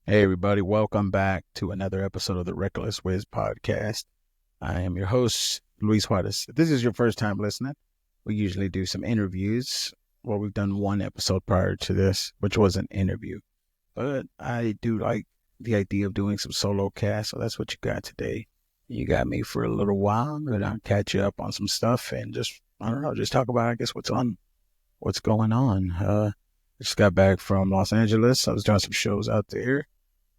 Hey, everybody, welcome back to another episode of the Reckless Wiz podcast. I am your host, Luis Juarez. If this is your first time listening, we usually do some interviews. Well, we've done one episode prior to this, which was an interview. But I do like the idea of doing some solo cast, so that's what you got today. You got me for a little while. I'm gonna catch you up on some stuff and I don't know, just talk about, I guess, what's going on. I just got back from Los Angeles. I was doing some shows out there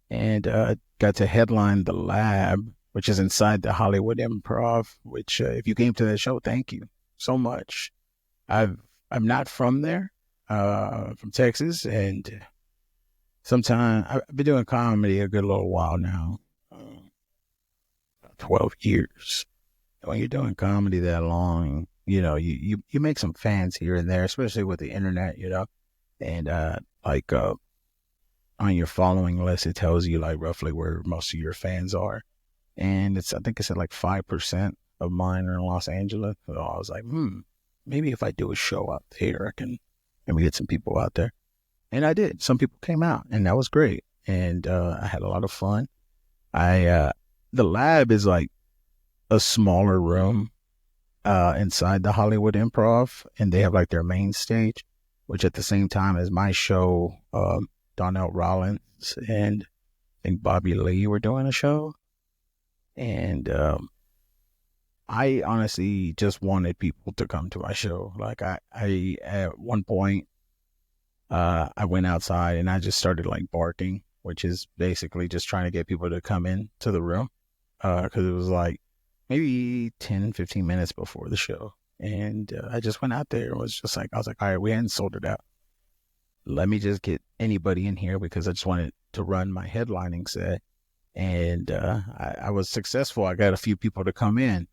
and got to headline the lab, which is inside the Hollywood Improv. Which, if you came to that show, thank you so much. I'm not from there, from Texas, and sometime I've been doing comedy a good little while now, 12 years. When you're doing comedy that long, you make some fans here and there, especially with the internet, and on your following list, it tells you like roughly where most of your fans are. And I think it's at like 5% of mine are in Los Angeles. So I was like, maybe if I do a show out there, I can maybe get some people out there. And I did. Some people came out and that was great. And I had a lot of fun. The lab is like a smaller room inside the Hollywood Improv, and they have like their main stage, which at the same time as my show, Donnell Rollins and I think Bobby Lee were doing a show. And I honestly just wanted people to come to my show. Like I at one point, I went outside and I just started like barking, which is basically just trying to get people to come in to the room. Cause it was like maybe 10, 15 minutes before the show. And I just went out there and was just like, I was like, all right, we hadn't sold it out. Let me just get anybody in here because I just wanted to run my headlining set. And I was successful. I got a few people to come in.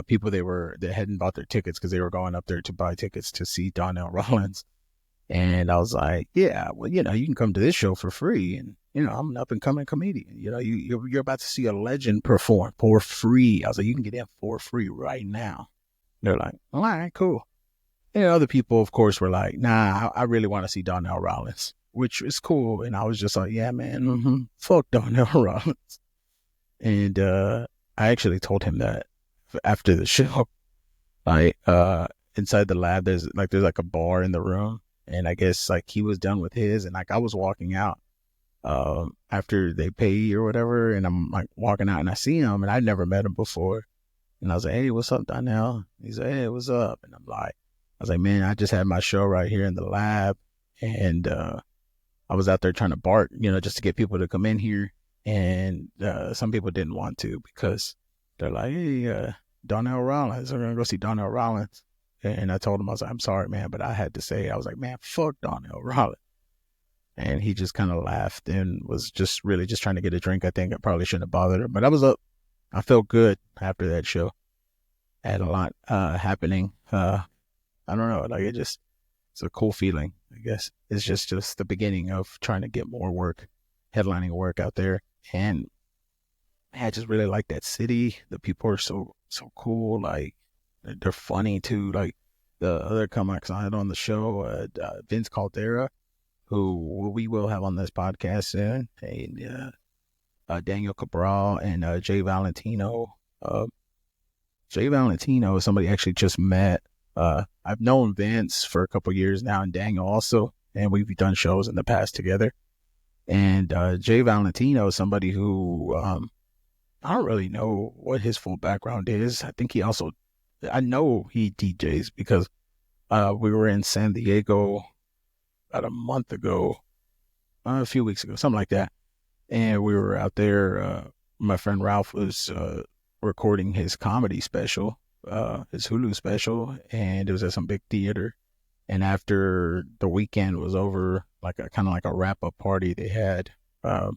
People that hadn't bought their tickets because they were going up there to buy tickets to see Donnell Rollins. And I was like, yeah, well, you can come to this show for free. And, I'm an up and coming comedian. You're about to see a legend perform for free. I was like, you can get in for free right now. They're like, all right, cool. And other people, of course, were like, nah, I really want to see Donnell Rollins, which is cool. And I was just like, yeah, man, fuck Donnell Rollins. And I actually told him that after the show. Like, inside the lab, there's like a bar in the room. And I guess like he was done with his. And like I was walking out after they pay or whatever. And I'm like walking out and I see him and I'd never met him before. And I was like, hey, what's up, Donnell? He's like, hey, what's up? And I was like, man, I just had my show right here in the lab. And I was out there trying to bark, just to get people to come in here. And some people didn't want to because they're like, hey, Donnell Rollins, we're going to go see Donnell Rollins. And I told him, I was like, I'm sorry, man, but I had to say, I was like, man, fuck Donnell Rollins. And he just kind of laughed and was just really just trying to get a drink. I think I probably shouldn't have bothered him, but I was up. I felt good after that show. I had a lot happening. I don't know, like it's a cool feeling, I guess. It's just the beginning of trying to get more work, headlining work out there. And man, I just really like that city. The people are so cool. Like they're funny too. Like the other comics I had on the show, Vince Caldera, who we will have on this podcast soon, and Daniel Cabral and Jay Valentino. Jay Valentino is somebody I actually just met. I've known Vince for a couple years now, and Daniel also, and we've done shows in the past together. And Jay Valentino is somebody who I don't really know what his full background is. I know he DJs because we were in San Diego about a month ago, a few weeks ago, something like that. And we were out there. My friend Ralph was recording his comedy special, his Hulu special, and it was at some big theater. And after the weekend was over, like a kind of like a wrap up party they had, at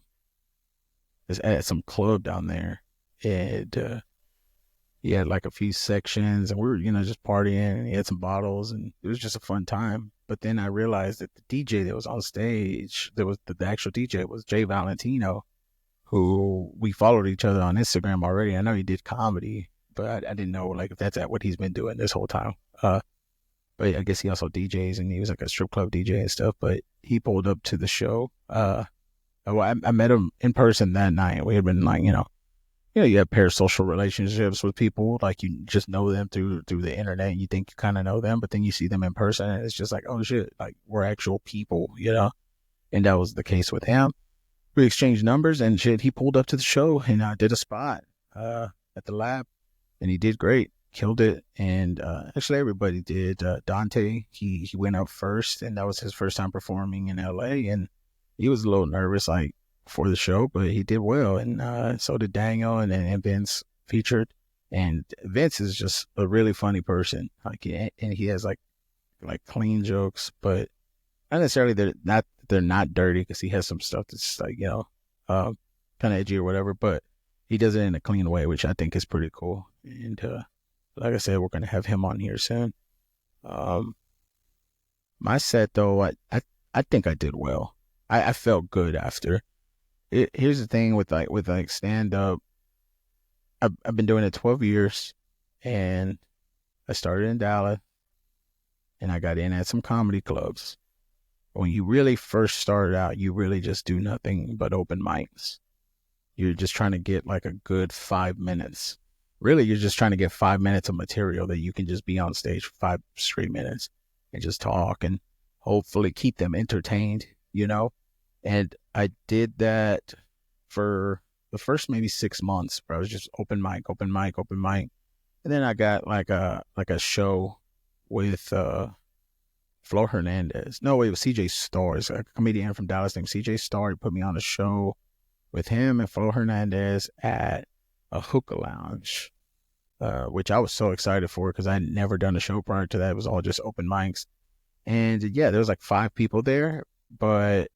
some club down there, and he had like a few sections, and we were just partying. And he had some bottles, and it was just a fun time. But then I realized that the DJ that was on stage, the actual DJ was Jay Valentino, who we followed each other on Instagram already. I know he did comedy, but I didn't know like if that's what he's been doing this whole time. But I guess he also DJs, and he was like a strip club DJ and stuff. But he pulled up to the show Well, I met him in person that night. We had been like, you have parasocial relationships with people. Like you just know them through the internet. And you think you kind of know them, but then you see them in person, and it's just like, oh shit, like we're actual people, And that was the case with him. We exchanged numbers and shit. He pulled up to the show and did a spot at the lab, and he did great, killed it. And actually, everybody did. Dante, he went up first, and that was his first time performing in LA, and he was a little nervous, like for the show, but he did well. And so did Daniel, and Vince featured. And Vince is just a really funny person. Like, and he has like clean jokes, but not necessarily they're not dirty, because he has some stuff that's like, kind of edgy or whatever, but he does it in a clean way, which I think is pretty cool. And like I said, we're going to have him on here soon. My set though, I think I did well. I felt good after. Here's the thing with stand up. I've been doing it 12 years, and I started in Dallas, and I got in at some comedy clubs. When you really first start out, you really just do nothing but open mics. You're just trying to get like a good 5 minutes. Really, you're just trying to get 5 minutes of material that you can just be on stage for 5 straight minutes and just talk and hopefully keep them entertained, And I did that for the first maybe 6 months, where I was just open mic. And then I got like a show with Flo Hernandez. No, it was CJ Starr. It's a comedian from Dallas named CJ Starr. He put me on a show with him and Flo Hernandez at a hookah lounge, which I was so excited for, because I had never done a show prior to that. It was all just open mics. And yeah, there was like 5 people there, but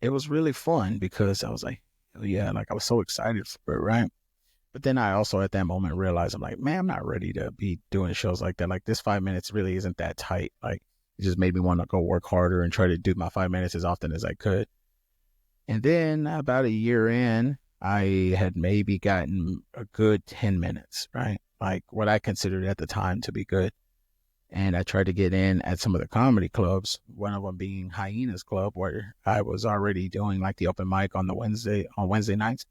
it was really fun, because I was like, oh yeah, like I was so excited for it, right? But then I also at that moment realized, I'm like, man, I'm not ready to be doing shows like that. Like this 5 minutes really isn't that tight. Like it just made me want to go work harder and try to do my 5 minutes as often as I could. And then about a year in, I had maybe gotten a good 10 minutes, right? Like what I considered at the time to be good. And I tried to get in at some of the comedy clubs, one of them being Hyena's Club, where I was already doing like the open mic on Wednesday nights.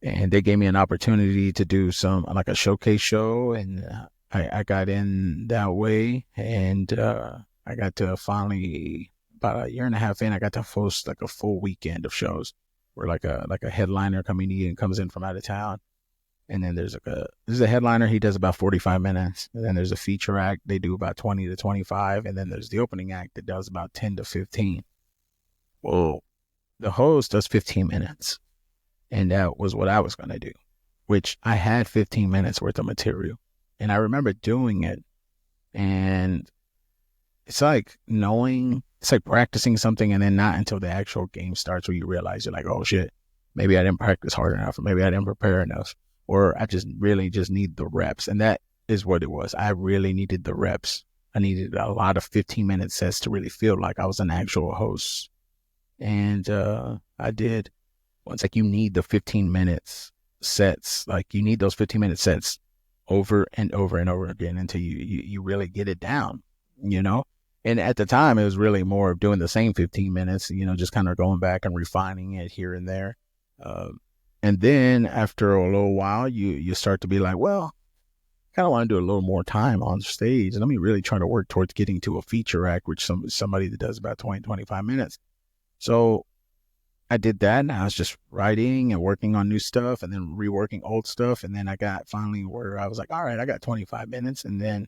And they gave me an opportunity to do like a showcase show, and I got in that way, and I got to finally, about a year and a half in, I got to host like a full weekend of shows, where like a headliner comedian comes in from out of town, and then there's a headliner, he does about 45 minutes, and then there's a feature act, they do about 20 to 25, and then there's the opening act that does about 10 to 15. Well, the host does 15 minutes. And that was what I was going to do, which I had 15 minutes worth of material. And I remember doing it. And it's like practicing something, and then not until the actual game starts where you realize you're like, oh shit, maybe I didn't practice hard enough, or maybe I didn't prepare enough, or I just really just need the reps. And that is what it was. I really needed the reps. I needed a lot of 15-minute sets to really feel like I was an actual host. And I did. It's like you need the 15 minutes sets. Like you need those 15-minute sets over and over and over again until you really get it down, And at the time, it was really more of doing the same 15 minutes, just kind of going back and refining it here and there. And then after a little while, you start to be like, well, I kind of want to do a little more time on stage. And let me really try to work towards getting to a feature act, which somebody that does about 20, 25 minutes. So I did that, and I was just writing and working on new stuff, and then reworking old stuff. And then I got finally where I was like, all right, I got 25 minutes. And then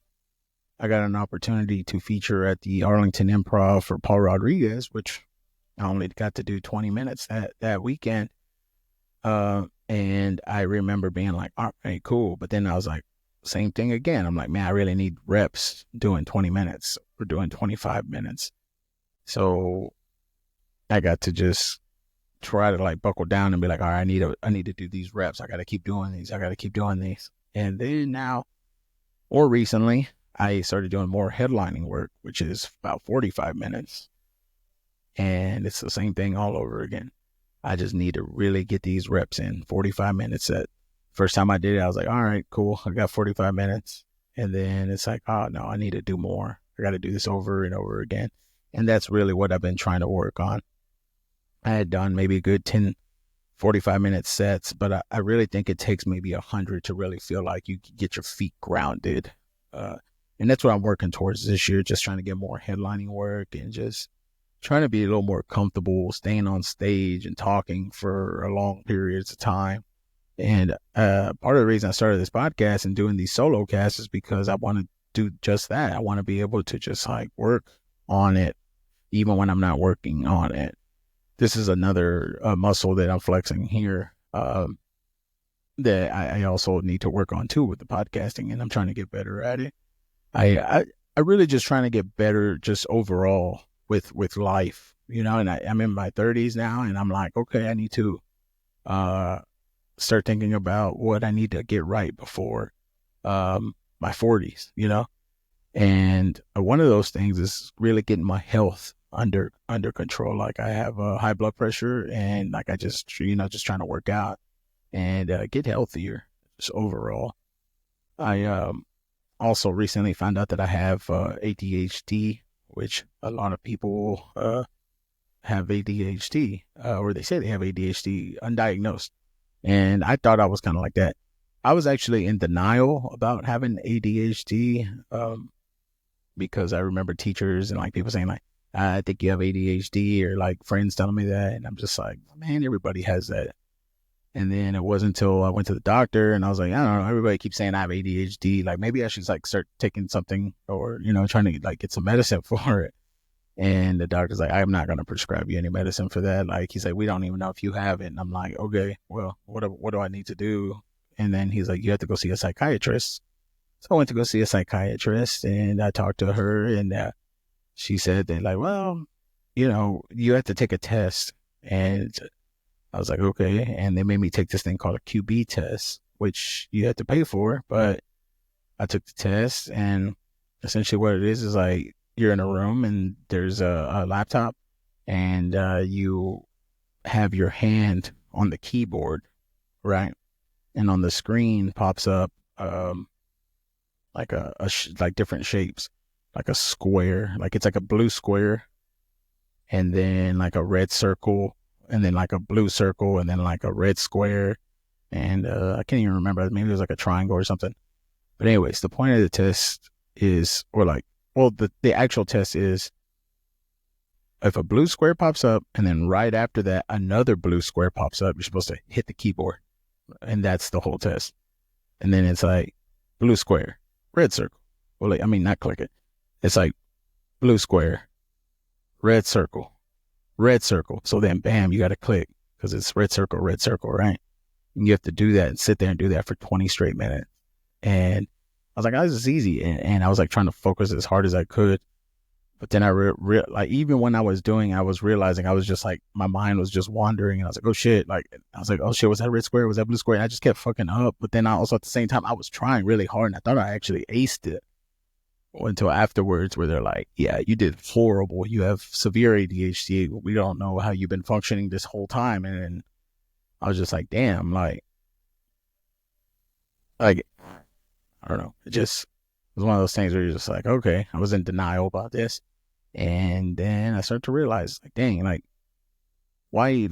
I got an opportunity to feature at the Arlington Improv for Paul Rodriguez, which I only got to do 20 minutes that weekend. And I remember being like, all right, cool. But then I was like, same thing again. I'm like, man, I really need reps doing 20 minutes or doing 25 minutes. So I got to just try to like buckle down and be like, all right, I need to do these reps. I got to keep doing these. And then now, or recently, I started doing more headlining work, which is about 45 minutes. And it's the same thing all over again. I just need to really get these reps in. 45 minutes set. First time I did it, I was like, all right, cool. I got 45 minutes. And then it's like, oh no, I need to do more. I got to do this over and over again. And that's really what I've been trying to work on. I had done maybe a good 10, 45-minute sets, but I really think it takes maybe 100 to really feel like you can get your feet grounded. Uh, and that's what I'm working towards this year, just trying to get more headlining work and just trying to be a little more comfortable staying on stage and talking for a long periods of time. And part of the reason I started this podcast and doing these solo casts is because I want to do just that. I want to be able to just like work on it even when I'm not working on it. This is another muscle that I'm flexing here that I also need to work on too with the podcasting, and I'm trying to get better at it. I really just trying to get better just overall with life, you know, and I'm in my 30s now, and I'm like, okay, I need to start thinking about what I need to get right before my 40s, you know. And one of those things is really getting my health under control. Like I have high blood pressure, and like I just just trying to work out and get healthier just overall. I also recently found out that I have ADHD, which a lot of people have ADHD, or they say they have ADHD undiagnosed. And I thought I was kind of like that. I was actually in denial about having ADHD because I remember teachers and like people saying like, I think you have ADHD, or like friends telling me that. And I'm just like, man, everybody has that. And then it wasn't until I went to the doctor and I was like, I don't know, everybody keeps saying I have ADHD. Like maybe I should like start taking something, or, trying to like get some medicine for it. And the doctor's like, I'm not going to prescribe you any medicine for that. Like, he's like, we don't even know if you have it. And I'm like, okay, well, what do I need to do? And then he's like, you have to go see a psychiatrist. So I went to go see a psychiatrist, and I talked to her, and she said that like, well, you have to take a test. And I was like, okay. And they made me take this thing called a QB test, which you have to pay for. But I took the test, and essentially what it is like, you're in a room and there's a laptop, and you have your hand on the keyboard, right? And on the screen pops up like like different shapes, like a square, like it's like a blue square, and then like a red circle, and then like a blue circle, and then like a red square, and I can't even remember. Maybe it was like a triangle or something. But anyways, the point of the test is, the actual test is, if a blue square pops up and then right after that another blue square pops up, you're supposed to hit the keyboard, and that's the whole test. And then it's like blue square, red circle. Well, like, I mean, not click it. It's like blue square, red circle, red circle. So then, bam, you got to click because it's red circle, right? And you have to do that and sit there and do that for 20 straight minutes. And I was like, oh, this is easy. And I was like trying to focus as hard as I could. But then I like, even when I was doing, I was realizing I was just like, my mind was just wandering. And I was like, oh shit. Like, I was like, oh shit, was that red square? Was that blue square? And I just kept fucking up. But then I also, at the same time, I was trying really hard, and I thought I actually aced it until afterwards, where they're like, yeah, you did horrible. You have severe ADHD. We don't know how you've been functioning this whole time. And I was just like, damn, like, I don't know. It just was one of those things where you're just like, okay, I was in denial about this. And then I started to realize, like, dang, like, why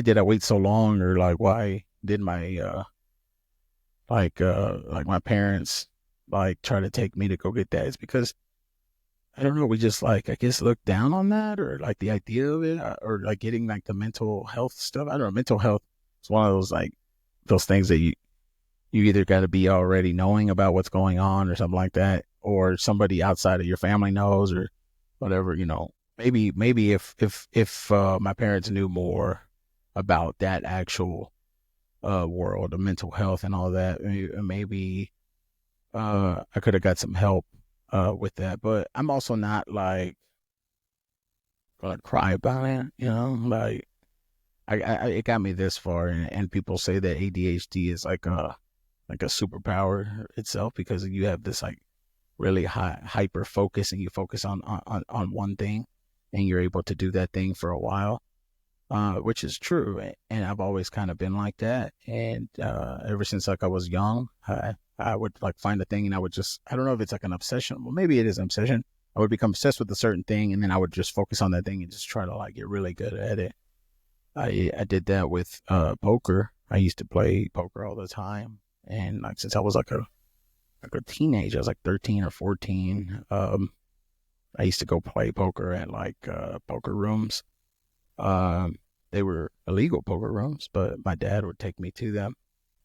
did I wait so long? Or like, why did my, like my parents, like, try to take me to go get that? It's because, I don't know, we just like, I guess, look down on that, or like the idea of it, or like getting like the mental health stuff. I don't know. Mental health is one of those, like, those things that you either got to be already knowing about what's going on or something like that, or somebody outside of your family knows, or whatever, maybe if my parents knew more about that actual world of mental health and all that, maybe I could have got some help with that. But I'm also not like gonna cry about it, like I it got me this far, and people say that ADHD is like a superpower itself, because you have this like really hyper focus, and you focus on one thing, and you're able to do that thing for a while, which is true. And I've always kind of been like that. And ever since like I was young, I would like find a thing, and I would just, I don't know if it's like an obsession. Well, maybe it is an obsession. I would become obsessed with a certain thing, and then I would just focus on that thing and just try to like get really good at it. I did that with poker. I used to play poker all the time, and like since I was like a teenager, I was like 13 or 14. I used to go play poker at like poker rooms. Um, they were illegal poker rooms, but my dad would take me to them,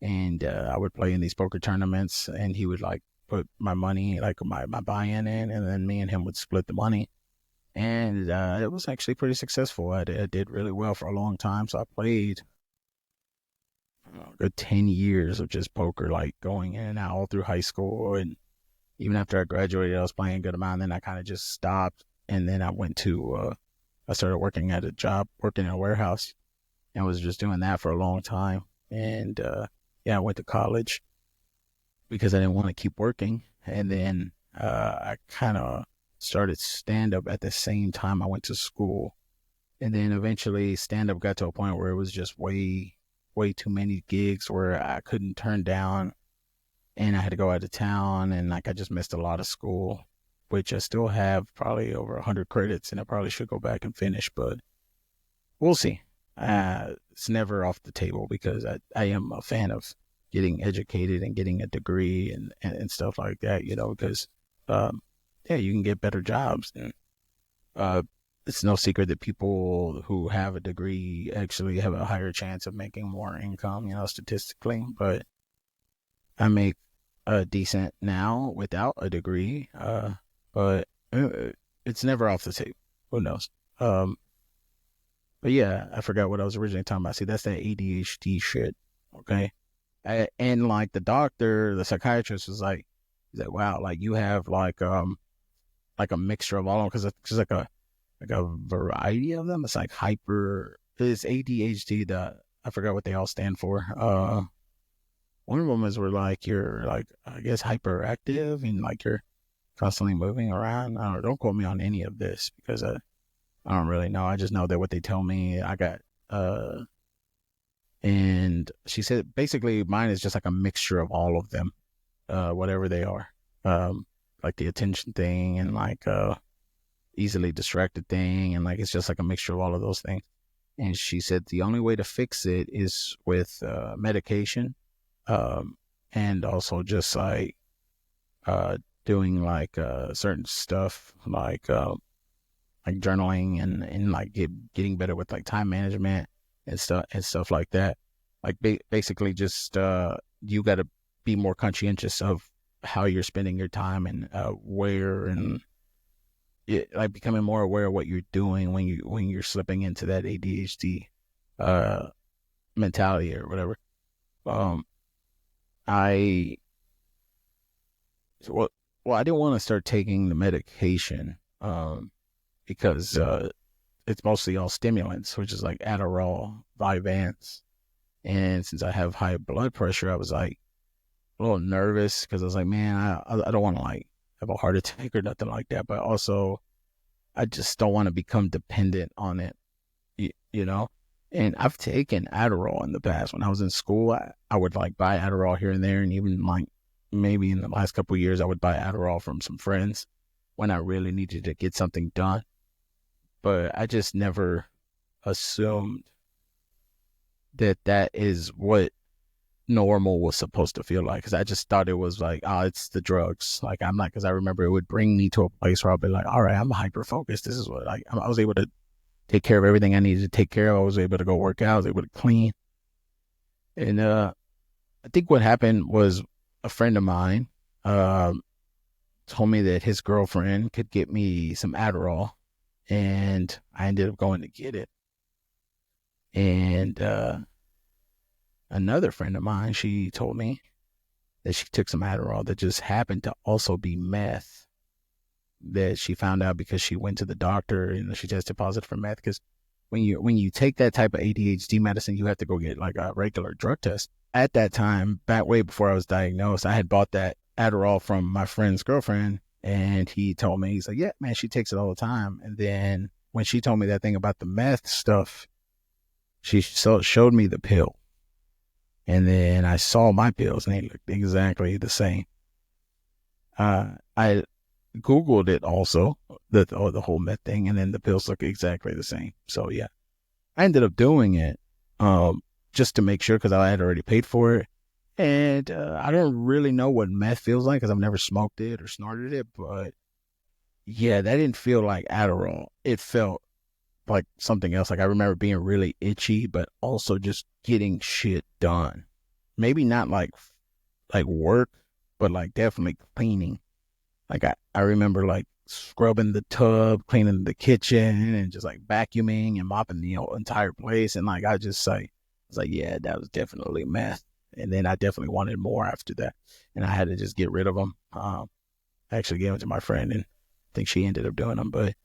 and I would play in these poker tournaments, and he would like put my money, like my buy-in in, and then me and him would split the money. And it was actually pretty successful. I did really well for a long time. So I played a good 10 years of just poker, like going in and out all through high school. And even after I graduated, I was playing a good amount. And then I kind of just stopped. And then I started working at a job, working in a warehouse, and was just doing that for a long time. And yeah, I went to college because I didn't want to keep working. And then I kind of started stand up at the same time I went to school. And then eventually stand up got to a point where it was just way too many gigs where I couldn't turn down, and I had to go out of town, and like I just missed a lot of school, which I still have probably over 100 credits, and I probably should go back and finish, but we'll see. It's never off the table because I am a fan of getting educated and getting a degree and stuff like that, because yeah, you can get better jobs. And uh, it's no secret that people who have a degree actually have a higher chance of making more income, statistically. But I make decent now without a degree, but it's never off the table. Who knows? But yeah, I forgot what I was originally talking about. See, that's that ADHD shit. Okay. And like the psychiatrist was like, he's like, wow, like you have like a mixture of all of them, because it's like a variety of them. It's like it's ADHD. I forgot what they all stand for. One of them is where like you're like, I guess, hyperactive and like you're constantly moving around. I don't quote me on any of this because I don't really know. I just know that what they tell me I got. And she said basically mine is just like a mixture of all of them, whatever they are. Like the attention thing and like easily distracted thing, and like it's just like a mixture of all of those things. And she said the only way to fix it is with medication, and also just like doing like certain stuff like journaling and like getting better with like time management and stuff like that. Like basically just you got to be more conscientious of how you're spending your time and where, and like becoming more aware of what you're doing when you're slipping into that ADHD mentality or whatever. Um, I well, I didn't want to start taking the medication because it's mostly all stimulants, which is like Adderall, Vyvanse, and since I have high blood pressure, I was like a little nervous because I was like, man, I don't want to like have a heart attack or nothing like that, but also I just don't want to become dependent on it, you know? And I've taken Adderall in the past. When I was in school, I would like buy Adderall here and there. And even like maybe in the last couple of years, I would buy Adderall from some friends when I really needed to get something done. But I just never assumed that that is what normal was supposed to feel like. Because I just thought it was like, oh, it's the drugs. Like I'm not, because I remember it would bring me to a place where I'll be like, all right, I'm hyper focused. This is what I was able to take care of everything I needed to take care of. I was able to go work out. I was able to clean. And I think what happened was a friend of mine told me that his girlfriend could get me some Adderall, and I ended up going to get it. And another friend of mine, she told me that she took some Adderall that just happened to also be meth, that she found out because she went to the doctor and she tested positive for meth. Because when you take that type of ADHD medicine, you have to go get like a regular drug test. At that time, back way before I was diagnosed, I had bought that Adderall from my friend's girlfriend, and he told me, he's like, yeah, man, she takes it all the time. And then when she told me that thing about the meth stuff, she showed me the pill. And then I saw my pills, and they looked exactly the same. I Googled it also, the whole meth thing, and then the pills look exactly the same. So yeah, I ended up doing it just to make sure because I had already paid for it. And I don't really know what meth feels like because I've never smoked it or snorted it. But yeah, that didn't feel like Adderall. It felt like something else. Like I remember being really itchy, but also just getting shit done. Maybe not like work, but like definitely cleaning. Like I remember like scrubbing the tub, cleaning the kitchen, and just like vacuuming and mopping the entire place. And like I just like was like, yeah, that was definitely meth. And then I definitely wanted more after that, and I had to just get rid of them. I actually gave them to my friend, and I think she ended up doing them. But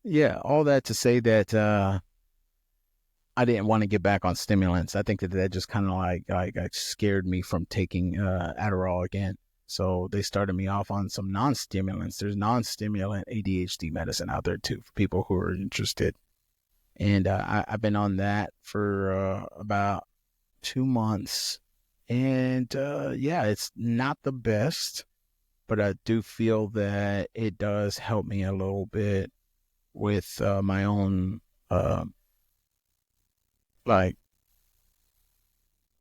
yeah, all that to say that I didn't want to get back on stimulants. I think that just kind of like scared me from taking Adderall again. So they started me off on some non-stimulants. There's non-stimulant ADHD medicine out there too for people who are interested. And I've been on that for about 2 months. And yeah, it's not the best, but I do feel that it does help me a little bit with my own uh, like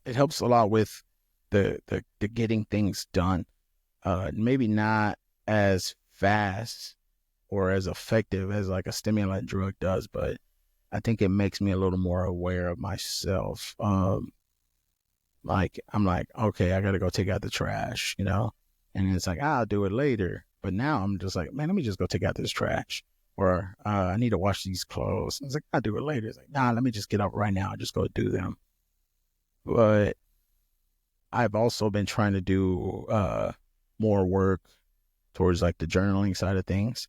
it helps a lot with the getting things done. Maybe not as fast or as effective as like a stimulant drug does, but I think it makes me a little more aware of myself. Like I'm like, okay, I gotta go take out the trash, and it's like I'll do it later. But now I'm just like, man, let me just go take out this trash, or I need to wash these clothes. It's like I'll do it later. It's like, nah, let me just get up right now and just go do them. But I've also been trying to do more work towards like the journaling side of things,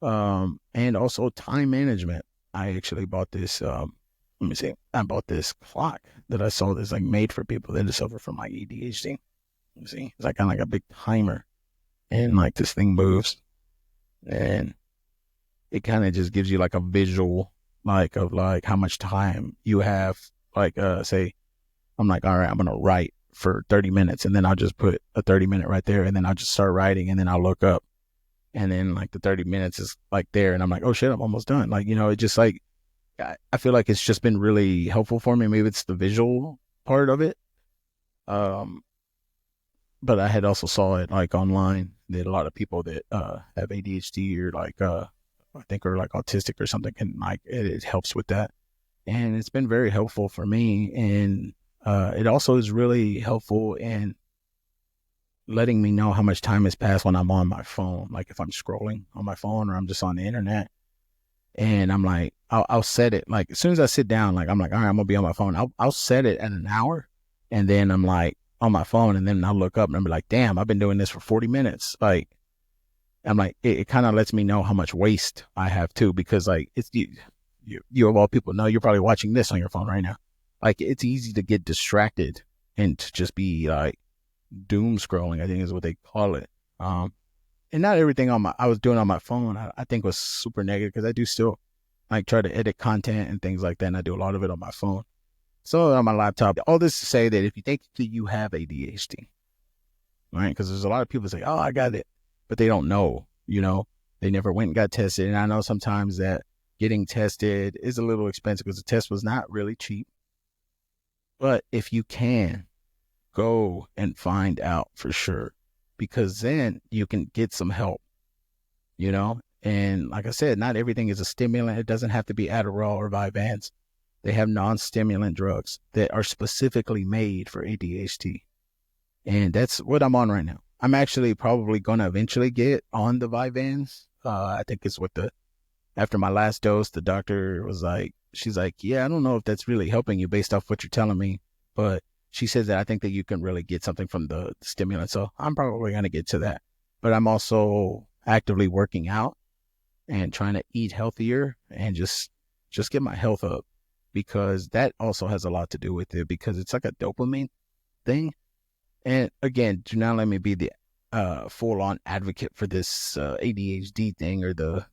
and also time management. I actually bought this. Let me see. I bought this clock that I saw that's like made for people that suffer from like ADHD. You see, it's like kind of like a big timer, and like this thing moves, and it kind of just gives you like a visual, like of like how much time you have. Like, say, I'm like, all right, I'm gonna write for 30 minutes, and then I'll just put a 30-minute right there, and then I'll just start writing, and then I'll look up, and then like the 30 minutes is like there, and I'm like, oh shit, I'm almost done. Like, it just like I feel like it's just been really helpful for me. Maybe it's the visual part of it. Um, but I had also saw it like online that a lot of people that have ADHD or like I think are like autistic or something can like it helps with that. And it's been very helpful for me. And it also is really helpful in letting me know how much time has passed when I'm on my phone. Like if I'm scrolling on my phone or I'm just on the internet, and I'm like, I'll set it like as soon as I sit down, like I'm like, all right, I'm gonna be on my phone. I'll set it at an hour, and then I'm like on my phone, and then I'll look up and I'm like, damn, I've been doing this for 40 minutes. Like I'm like, it kind of lets me know how much waste I have too, because like it's you of all people know you're probably watching this on your phone right now. Like it's easy to get distracted and to just be like doom scrolling, I think is what they call it. And not everything I was doing on my phone, I think was super negative because I do still like try to edit content and things like that. And I do a lot of it on my phone. So on my laptop, all this to say that if you think that you have ADHD, right? Because there's a lot of people that say, oh, I got it, but they don't know, they never went and got tested. And I know sometimes that getting tested is a little expensive because the test was not really cheap. But if you can, go and find out for sure, because then you can get some help, And like I said, not everything is a stimulant. It doesn't have to be Adderall or Vyvanse. They have non-stimulant drugs that are specifically made for ADHD. And that's what I'm on right now. I'm actually probably going to eventually get on the Vyvanse. I think it's after my last dose, the doctor was like, she's like, yeah, I don't know if that's really helping you based off what you're telling me. But she says that I think that you can really get something from the stimulant. So I'm probably going to get to that. But I'm also actively working out and trying to eat healthier and just get my health up, because that also has a lot to do with it, because it's like a dopamine thing. And again, do not let me be the full-on advocate for this ADHD thing or the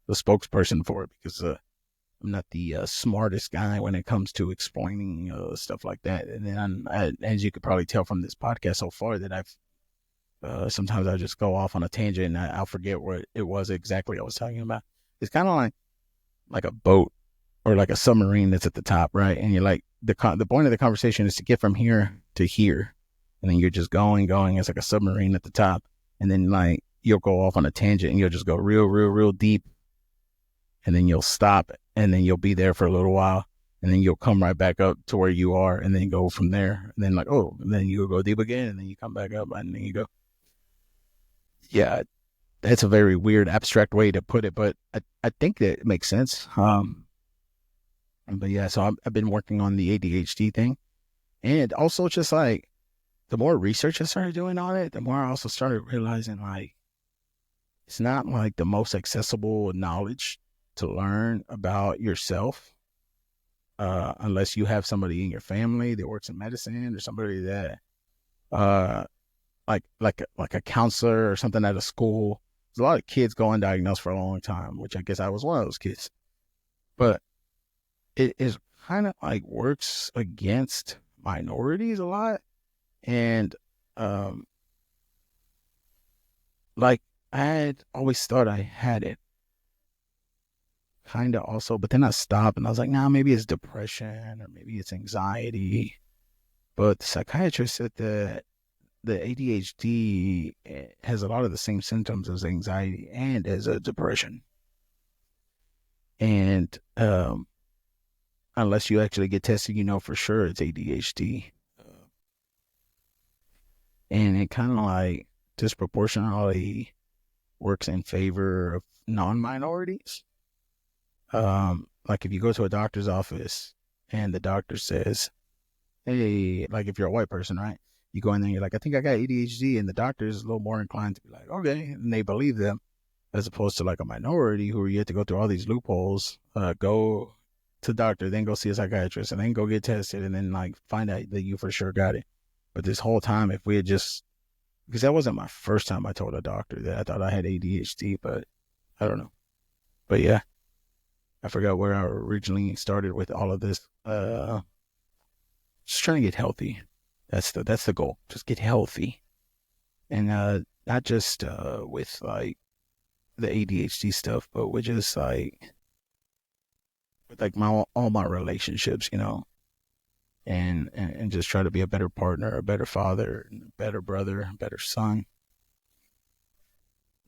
spokesperson for it, because I'm not the smartest guy when it comes to explaining stuff like that. And then as you could probably tell from this podcast so far, that sometimes I just go off on a tangent and I'll forget what it was exactly I was talking about. It's kind of like a boat, or like a submarine that's at the top, right? And you're like, the point of the conversation is to get from here to here. And then you're just going. It's like a submarine at the top. And then like you'll go off on a tangent and you'll just go real deep. And then you'll stop and then you'll be there for a little while. And then you'll come right back up to where you are and then go from there. And then like, oh, and then you'll go deep again and then you come back up and then you go. Yeah, that's a very weird, abstract way to put it, but I think that it makes sense. But yeah, so I've been working on the ADHD thing. And also just like the more research I started doing on it, the more I also started realizing like it's not like the most accessible knowledge to learn about yourself. Unless you have somebody in your family that works in medicine or somebody that like a counselor or something at a school. There's a lot of kids go undiagnosed for a long time, which I guess I was one of those kids. But it is kind of like works against minorities a lot. And like I had always thought I had it kind of also, but then I stopped and I was like, nah, maybe it's depression or maybe it's anxiety. But the psychiatrist said that the ADHD has a lot of the same symptoms as anxiety and as a depression. And unless you actually get tested, you know for sure it's ADHD. And it kind of like disproportionately works in favor of non-minorities. Like if you go to a doctor's office and the doctor says, hey, like if you're a white person, right? You go in there and you're like, I think I got ADHD, and the doctor is a little more inclined to be like, okay, and they believe them, as opposed to like a minority who you have to go through all these loopholes, go to the doctor, then go see a psychiatrist, and then go get tested, and then like find out that you for sure got it. But this whole time, if we had just, because that wasn't my first time I told a doctor that I thought I had ADHD, but I don't know. But yeah, I forgot where I originally started with all of this. Just trying to get healthy. That's the goal. Just get healthy. And not just with like the ADHD stuff, but with just like with like all my relationships, you know. And just try to be a better partner, a better father, a better brother, a better son,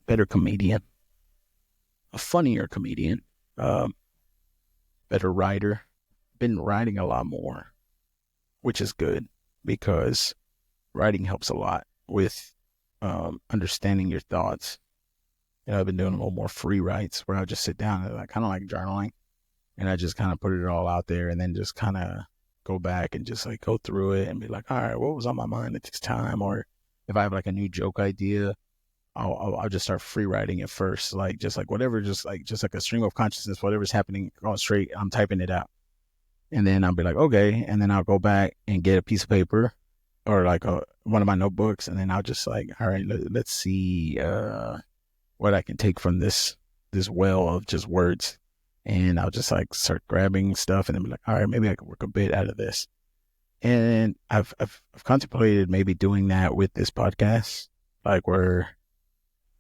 better comedian, a funnier comedian, better writer. Been writing a lot more, which is good because writing helps a lot with understanding your thoughts. You know, I've been doing a little more free writes where I just sit down and I kind of like journaling, and I just kind of put it all out there and then just kind of go back and just like go through it and be like, all right, what was on my mind at this time? Or if I have like a new joke idea, I'll just start free writing it first, like just like whatever, just like a stream of consciousness, whatever's happening, going straight, I'm typing it out. And then I'll be like, okay. And then I'll go back and get a piece of paper or like one of my notebooks. And then I'll just like, all right, let's see what I can take from this well of just words. And I'll just like start grabbing stuff and then be like, all right, maybe I can work a bit out of this. And I've contemplated maybe doing that with this podcast, like where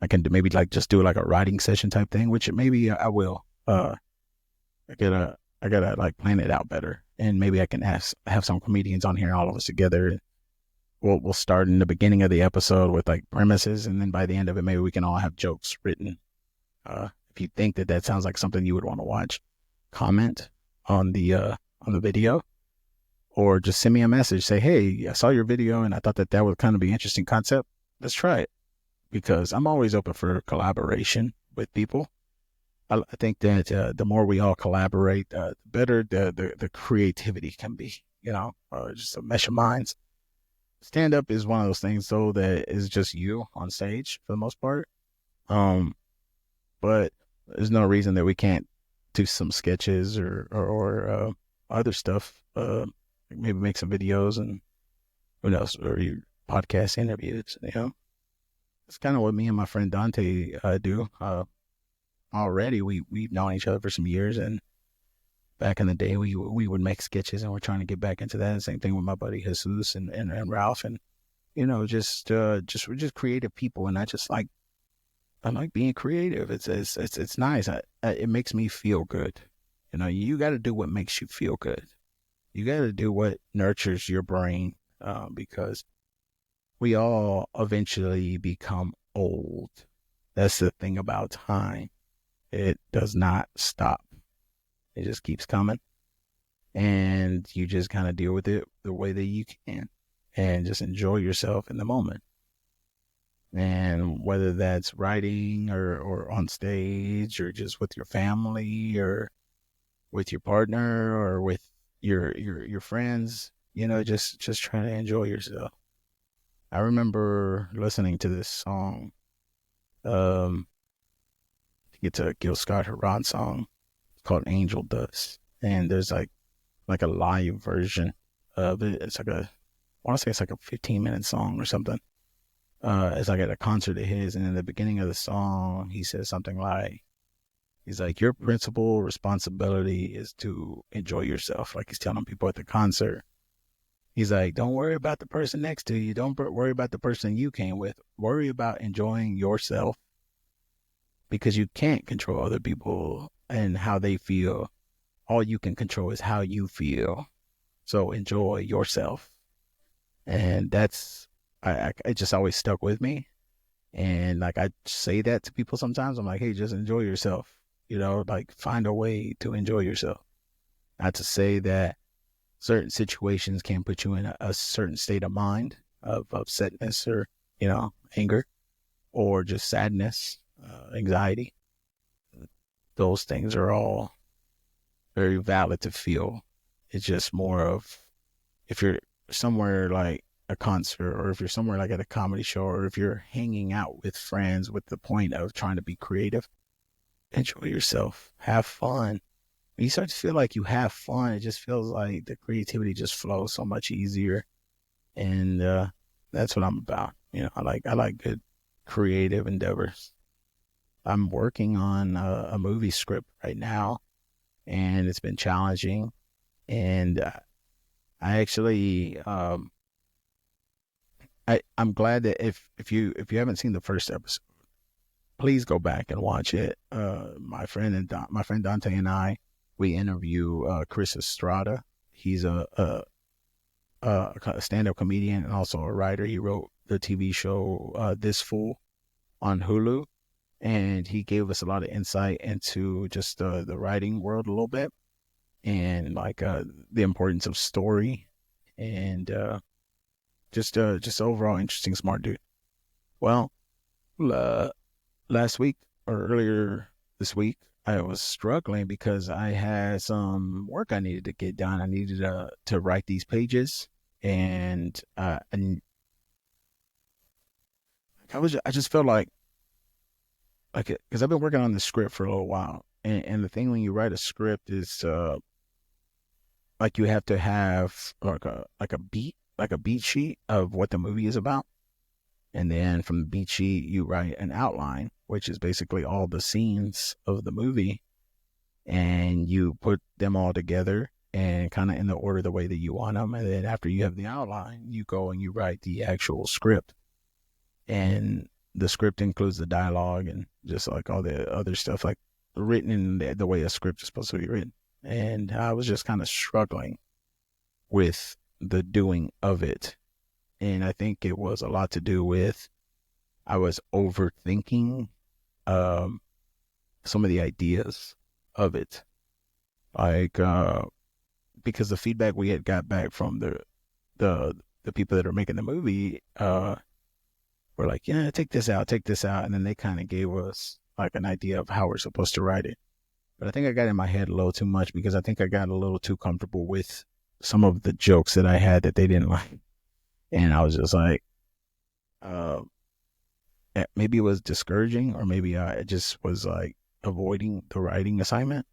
I can maybe like just do like a writing session type thing, which maybe I will. I gotta like plan it out better, and maybe I can have some comedians on here, all of us together. We'll start in the beginning of the episode with like premises, and then by the end of it, maybe we can all have jokes written. If you think that sounds like something you would want to watch, comment on the video, or just send me a message. Say, hey, I saw your video and I thought that would kind of be an interesting concept. Let's try it, because I'm always open for collaboration with people. I think that the more we all collaborate, the better the creativity can be, you know, just a mesh of minds. Stand up is one of those things, though, that is just you on stage for the most part. But there's no reason that we can't do some sketches or other stuff. Maybe make some videos and who knows, or podcast interviews, you know. That's kind of what me and my friend Dante do. Already we've known each other for some years, and back in the day we would make sketches, and we're trying to get back into that. Same thing with my buddy Jesus and Ralph, and you know, just we're just creative people, and I like being creative. It's nice. It makes me feel good, You got to do what makes you feel good. You got to do what nurtures your brain, because we all eventually become old. That's the thing about time. It does not stop. It just keeps coming. And you just kind of deal with it the way that you can and just enjoy yourself in the moment. And whether that's writing or on stage or just with your family or with your partner or with your friends, just try to enjoy yourself. I remember listening to this song. Um, it's a Gil Scott Heron song called Angel Dust. And there's like a live version of it. It's like I want to say it's like a 15-minute song or something. It's like at a concert of his, and in the beginning of the song, he says something like, he's like, your principal responsibility is to enjoy yourself. Like he's telling people at the concert. He's like, don't worry about the person next to you. Don't worry about the person you came with. Worry about enjoying yourself, because you can't control other people and how they feel. All you can control is how you feel. So enjoy yourself. And that's, it just always stuck with me. And like, I say that to people sometimes. I'm like, hey, just enjoy yourself, like find a way to enjoy yourself. Not to say that certain situations can put you in a certain state of mind of upsetness or, anger or just sadness, anxiety. Those things are all very valid to feel. It's just more of, if you're somewhere like a concert, or if you're somewhere like at a comedy show, or if you're hanging out with friends with the point of trying to be creative, enjoy yourself, have fun. When you start to feel like you have fun, it just feels like the creativity just flows so much easier. And that's what I'm about. I like good creative endeavors. I'm working on a movie script right now, and it's been challenging. And I actually, I'm glad that if you haven't seen the first episode, please go back and watch it. My friend Dante and I, we interview Chris Estrada. He's a stand-up comedian and also a writer. He wrote the TV show This Fool on Hulu, and he gave us a lot of insight into just the writing world a little bit, and like the importance of story, and just overall interesting, smart dude. Well, last week or earlier this week, I was struggling because I had some work I needed to get done. I needed to write these pages, and I just felt like it, because I've been working on the script for a little while, and the thing when you write a script is like you have to have like a beat sheet of what the movie is about. And then from the beat sheet, you write an outline, which is basically all the scenes of the movie. And you put them all together and kind of in the order the way that you want them. And then after you have the outline, you go and you write the actual script. And the script includes the dialogue and just like all the other stuff, like written in the way a script is supposed to be written. And I was just kind of struggling with the doing of it. And I think it was a lot to do with I was overthinking some of the ideas of it. Like, because the feedback we had got back from the people that are making the movie were like, yeah, take this out. And then they kind of gave us like an idea of how we're supposed to write it. But I think I got in my head a little too much because I think I got a little too comfortable with some of the jokes that I had that they didn't like. And I was just like, maybe it was discouraging, or maybe I just was like avoiding the writing assignment.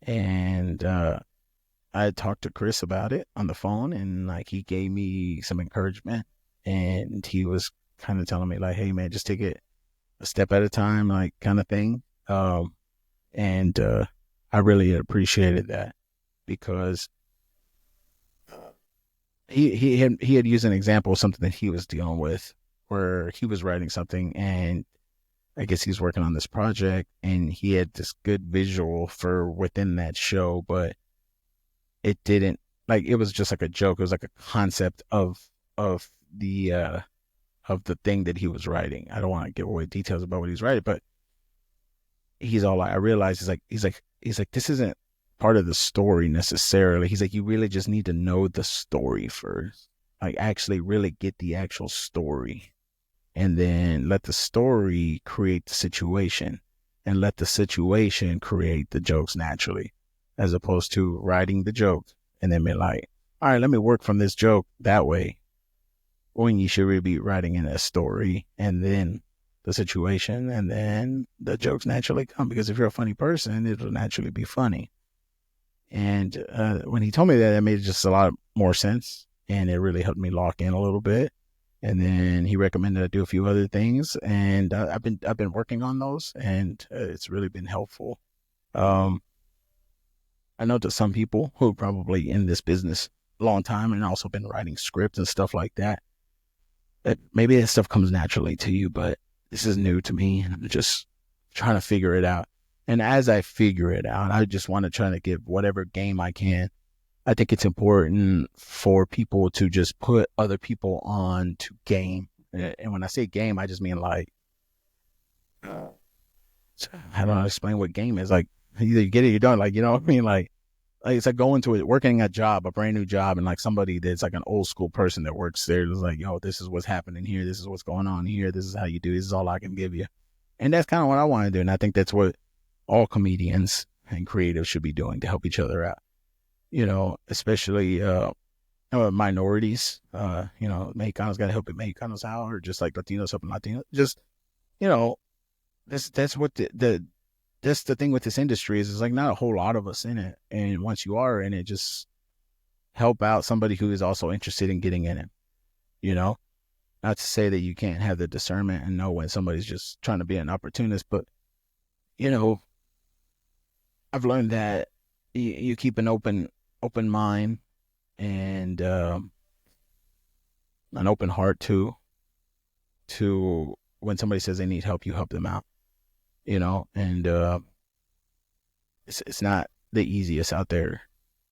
And I talked to Chris about it on the phone, and like he gave me some encouragement, and he was kind of telling me like, hey man, just take it a step at a time, like kind of thing. And I really appreciated that because he had used an example of something that he was dealing with, where he was writing something and I guess he's working on this project, and he had this good visual for within that show, but it didn't, like, it was just like a joke. It was like a concept of the of the thing that he was writing. I don't want to give away details about what he's writing, but he's all like, I realized he's like this isn't part of the story necessarily. He's like, you really just need to know the story first, like actually really get the actual story, and then let the story create the situation, and let the situation create the jokes naturally, as opposed to writing the joke and then be like, all right, let me work from this joke that way, when you should really be writing in a story and then the situation, and then the jokes naturally come, because if you're a funny person, it'll naturally be funny. And when he told me that, it made just a lot more sense, and it really helped me lock in a little bit. And then he recommended I do a few other things, and I've been working on those, and it's really been helpful. Um, I know that some people who are probably in this business a long time and also been writing scripts and stuff like that, maybe that stuff comes naturally to you, but this is new to me, and I'm just trying to figure it out. And as I figure it out, I just want to try to give whatever game I can. I think it's important for people to just put other people on to game. And when I say game, I just mean like, how do I explain what game is? Like, either you get it, you don't. Like, you know what I mean? Like it's like going to it, working a job, a brand new job, and like somebody that's like an old school person that works there is like, yo, this is what's happening here. This is what's going on here. This is how you do. This is all I can give you. And that's kind of what I want to do. And I think that's what all comedians and creatives should be doing to help each other out. Especially minorities. Mexicanos got to help Mexicanos out, or just like Latinos helping Latinos. Just, you know, that's what that's the thing with this industry is, it's like not a whole lot of us in it. And once you are in it, just help out somebody who is also interested in getting in it, you know? Not to say that you can't have the discernment and know when somebody's just trying to be an opportunist, but, you know, I've learned that you keep an open mind, and an open heart too, to when somebody says they need help, you help them out, and it's not the easiest out there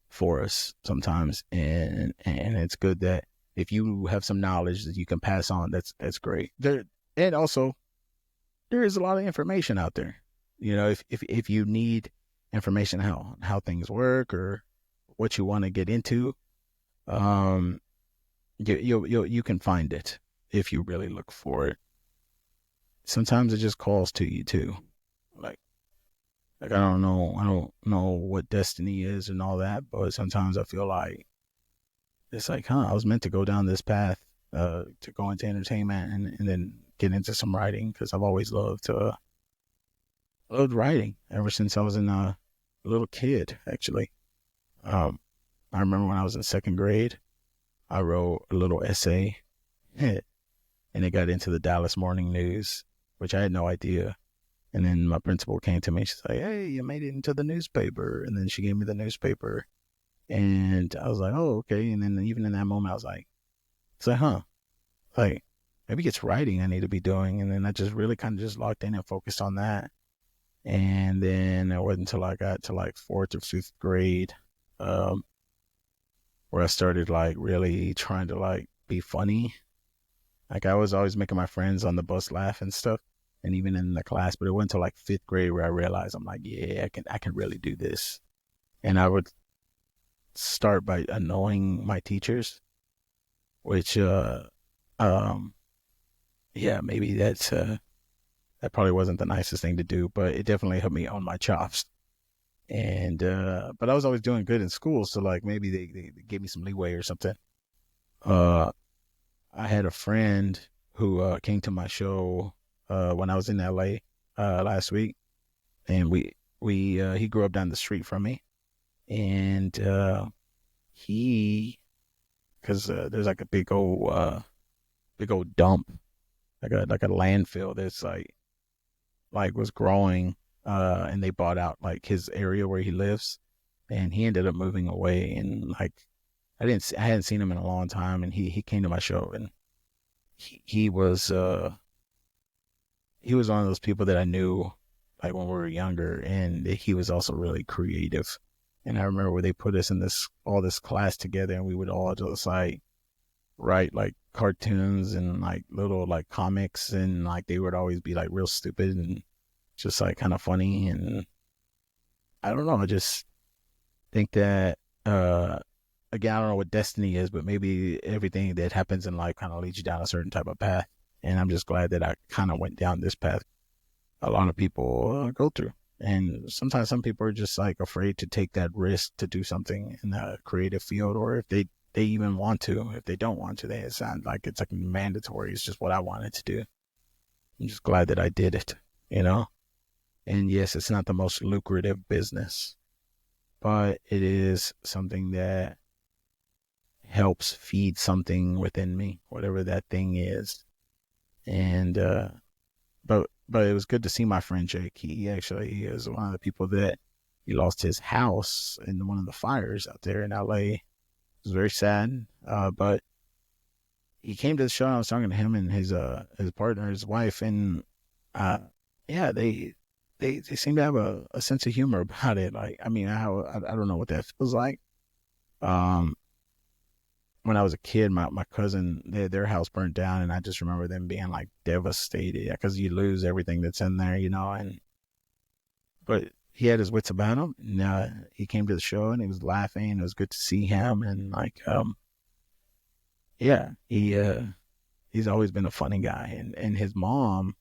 for us sometimes, and it's good that if you have some knowledge that you can pass on, that's great. And also there is a lot of information out there. If you need information how things work, or what you want to get into, you can find it if you really look for it. Sometimes it just calls to you too. Like I don't know what destiny is and all that, but sometimes I feel like it's like, I was meant to go down this path, to go into entertainment, and then get into some writing, because I've always loved writing ever since I was a little kid, actually. I remember when I was in second grade, I wrote a little essay, and it got into the Dallas Morning News, which I had no idea. And then my principal came to me. She's like, "Hey, you made it into the newspaper." And then she gave me the newspaper. And I was like, "Oh, okay." And then even in that moment, I was like, like, maybe it's writing I need to be doing. And then I just really kind of just locked in and focused on that. And then it wasn't until I got to like fourth or fifth grade, where I started like really trying to like be funny. Like I was always making my friends on the bus laugh and stuff, and even in the class. But it went to like fifth grade where I realized, I'm like, yeah, I can really do this. And I would start by annoying my teachers, which yeah, maybe that probably wasn't the nicest thing to do, but it definitely helped me own my chops. And but I was always doing good in school, so like maybe they gave me some leeway or something. Uh, I had a friend who came to my show when I was in LA last week, and we he grew up down the street from me, and he, because there's like a big old dump, like a landfill that's like was growing, and they bought out like his area where he lives, and he ended up moving away. And like I hadn't seen him in a long time, and he came to my show, and he was he was one of those people that I knew like when we were younger, and he was also really creative. And I remember when they put us in this class together, and we would all just like write like cartoons and like little like comics, and like they would always be like real stupid and just like kind of funny. And I don't know, I just think that again, I don't know what destiny is, but maybe everything that happens in life kind of leads you down a certain type of path. And I'm just glad that I kind of went down this path a lot of people go through. And sometimes some people are just like afraid to take that risk to do something in a creative field, or if they even want to. If they don't want to, they it's not like it's like mandatory. It's just what I wanted to do. I'm just glad that I did it, you know? And yes, it's not the most lucrative business, but it is something that helps feed something within me, whatever that thing is. And but it was good to see my friend Jake. He actually is one of the people that he lost his house in one of the fires out there in LA. It was very sad. But he came to the show, and I was talking to him and his partner, his wife, and uh yeah, they seem to have a sense of humor about it. Like, I mean, I don't know what that feels like. Um when I was a kid, my cousin, their house burnt down, and I just remember them being like devastated because you lose everything that's in there, you know. And but he had his wits about him, and he came to the show and he was laughing. It was good to see him, and like, yeah, he's always been a funny guy. And his mom,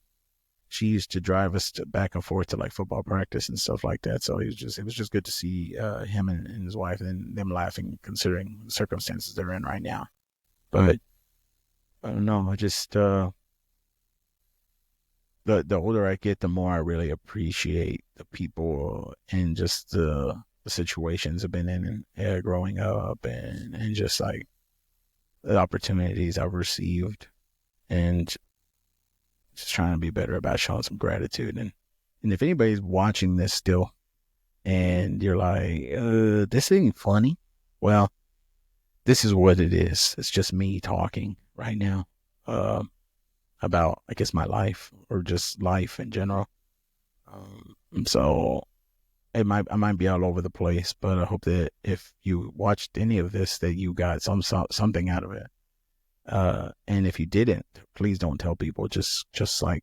she used to drive us back and forth to like football practice and stuff like that. So it was just good to see him and his wife and them laughing, considering the circumstances they're in right now. But I don't know. I just the older I get, the more I really appreciate the people and just the situations I've been in growing up, and just like the opportunities I've received, and just trying to be better about showing some gratitude. And if anybody's watching this still and you're like, this ain't funny, well, this is what it is. It's just me talking right now about, I guess, my life or just life in general. So I might be all over the place, but I hope that if you watched any of this, that you got something out of it. And if you didn't, please don't tell people. Just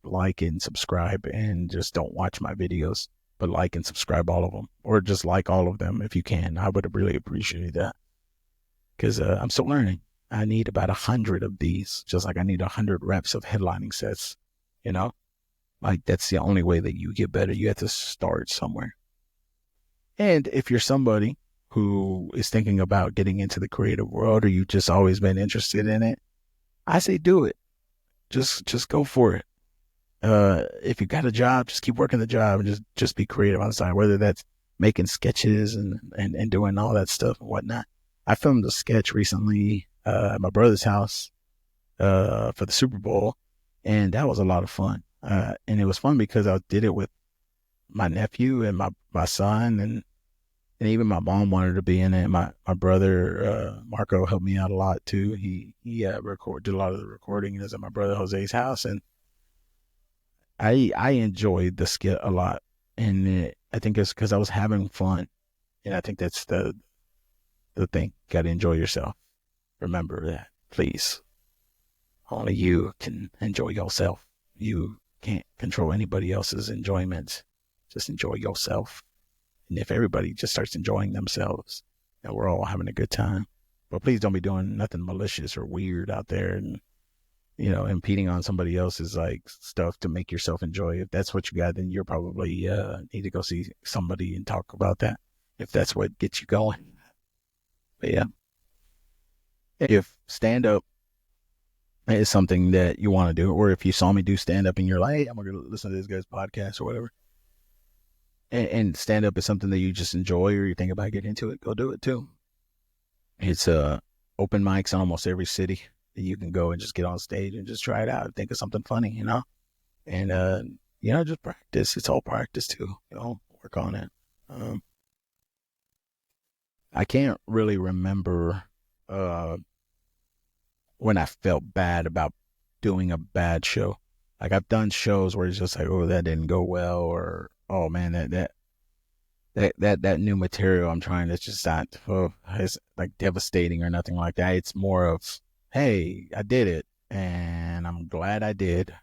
like and subscribe, and just don't watch my videos, but like and subscribe all of them, or just like all of them if you can. I would really appreciate that, because I'm still learning. I need about 100 of these, just like I need 100 reps of headlining sets. You know, like that's the only way that you get better. You have to start somewhere. And if you're somebody who is thinking about getting into the creative world, or you've just always been interested in it, I say do it. Just go for it. If you got a job, just keep working the job, and just be creative on the side, whether that's making sketches and doing all that stuff and whatnot. I filmed a sketch recently at my brother's house for the Super Bowl, and that was a lot of fun. And it was fun because I did it with my nephew and my son, and even my mom wanted to be in it. My brother Marco helped me out a lot too. He did a lot of the recording. It was at my brother Jose's house, and I enjoyed the skit a lot. And I think it's because I was having fun, and I think that's the thing. Got to enjoy yourself. Remember that, please. Only you can enjoy yourself. You can't control anybody else's enjoyment. Just enjoy yourself. And if everybody just starts enjoying themselves, and we're all having a good time. But please don't be doing nothing malicious or weird out there, and impeding on somebody else's like stuff to make yourself enjoy. If that's what you got, then you're probably need to go see somebody and talk about that, if that's what gets you going. But yeah, if stand up is something that you want to do, or if you saw me do stand up and you're like, hey, I'm gonna listen to this guy's podcast or whatever, and stand up is something that you just enjoy, or you think about getting into it, go do it too. It's open mics in almost every city that you can go and just get on stage and just try it out. Think of something funny, and just practice. It's all practice too. Work on it. I can't really remember when I felt bad about doing a bad show. Like I've done shows where it's just like, oh, that didn't go well, or oh man, that new material I'm trying to just not, oh, it's like devastating or nothing like that. It's more of, hey, I did it, and I'm glad I did.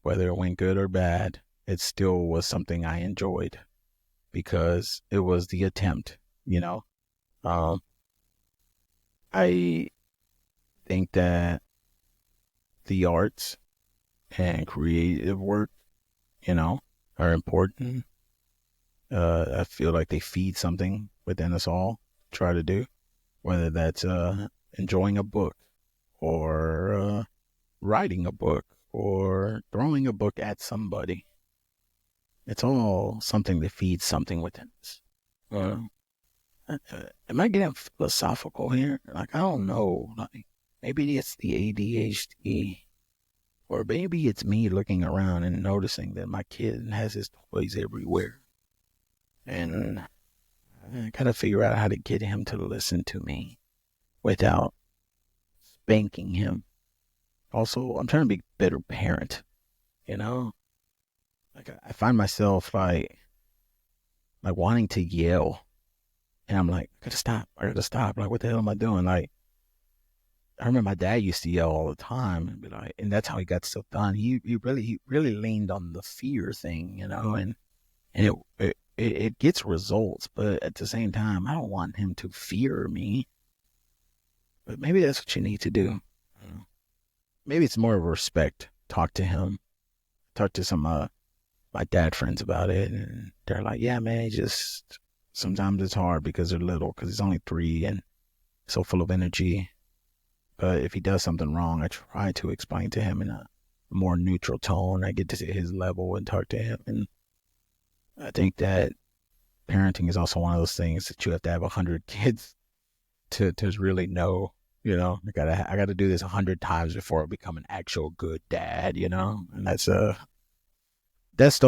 Whether it went good or bad, it still was something I enjoyed because it was the attempt, you know. Um, I think that the arts and creative work, you know, are important. I feel like they feed something within us all. Try to do, whether that's enjoying a book, or writing a book, or throwing a book at somebody. It's all something that feeds something within us. Uh, am I getting philosophical here? Like, I don't know. Like, maybe it's the ADHD, or maybe it's me looking around and noticing that my kid has his toys everywhere. And I gotta figure out how to get him to listen to me without spanking him. Also, I'm trying to be a better parent, you know? Like, I find myself like wanting to yell. And I'm like, I gotta stop. I gotta stop. Like, what the hell am I doing? Like, I remember my dad used to yell all the time, and be like, and that's how he got stuff done. He really leaned on the fear thing, you know, and it gets results, but at the same time, I don't want him to fear me. But maybe that's what you need to do. I don't know. Maybe it's more of respect. Talk to him. Talk to some my dad friends about it, and they're like, yeah, man, just sometimes it's hard because they're little, because he's only 3 and so full of energy. But if he does something wrong, I try to explain to him in a more neutral tone. I get to his level and talk to him. And I think that parenting is also one of those things that you have to have 100 kids to really know. You know, I gotta do this 100 times before I become an actual good dad. You know, and that's the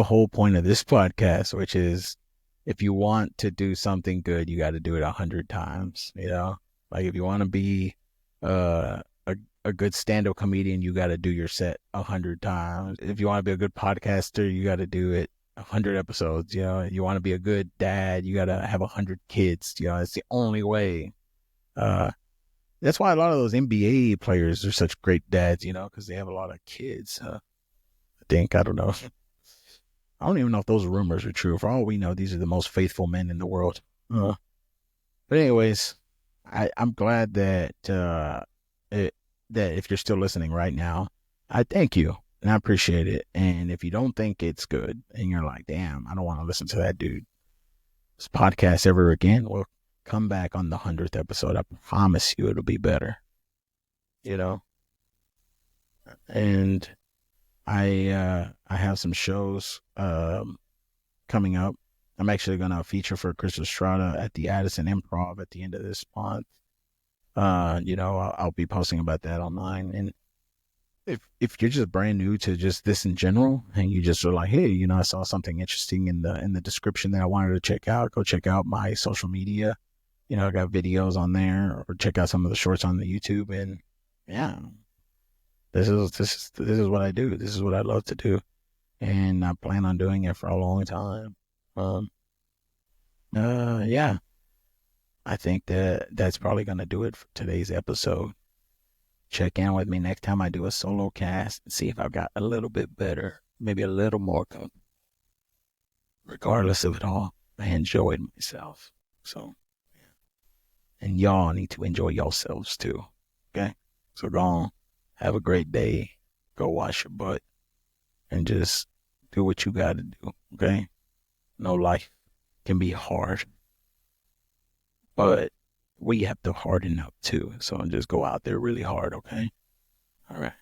whole point of this podcast, which is, if you want to do something good, you got to do it 100 times. You know, like if you want to be uh, a good stand-up comedian, you got to do your set 100 times. If you want to be a good podcaster, you got to do it 100 episodes. You know, you want to be a good dad, you got to have 100 kids. You know, it's the only way. That's why a lot of those NBA players are such great dads. You know, because they have a lot of kids. I think, I don't know. I don't even know if those rumors are true. For all we know, these are the most faithful men in the world. But anyways, I'm glad that that if you're still listening right now, I thank you and I appreciate it. And if you don't think it's good and you're like, damn, I don't want to listen to that dude, this podcast ever again, well, come back on the 100th episode. I promise you it'll be better. You know? And I have some shows coming up. I'm actually gonna feature for Chris Estrada at the Addison Improv at the end of this month. You know, I'll be posting about that online. And if you're just brand new to just this in general, and you just are like, hey, you know, I saw something interesting in the description that I wanted to check out, go check out my social media. You know, I got videos on there, or check out some of the shorts on the YouTube. And yeah, this is what I do. This is what I love to do, and I plan on doing it for a long time. Yeah, I think that's probably gonna do it for today's episode. Check in with me next time I do a solo cast and see if I've got a little bit better, maybe a little more. Regardless of it all, I enjoyed myself. So, and y'all need to enjoy yourselves too. Okay, so go on, have a great day. Go wash your butt and just do what you got to do. Okay, no, life can be hard, but we have to harden up too. So just go out there really hard. Okay, all right.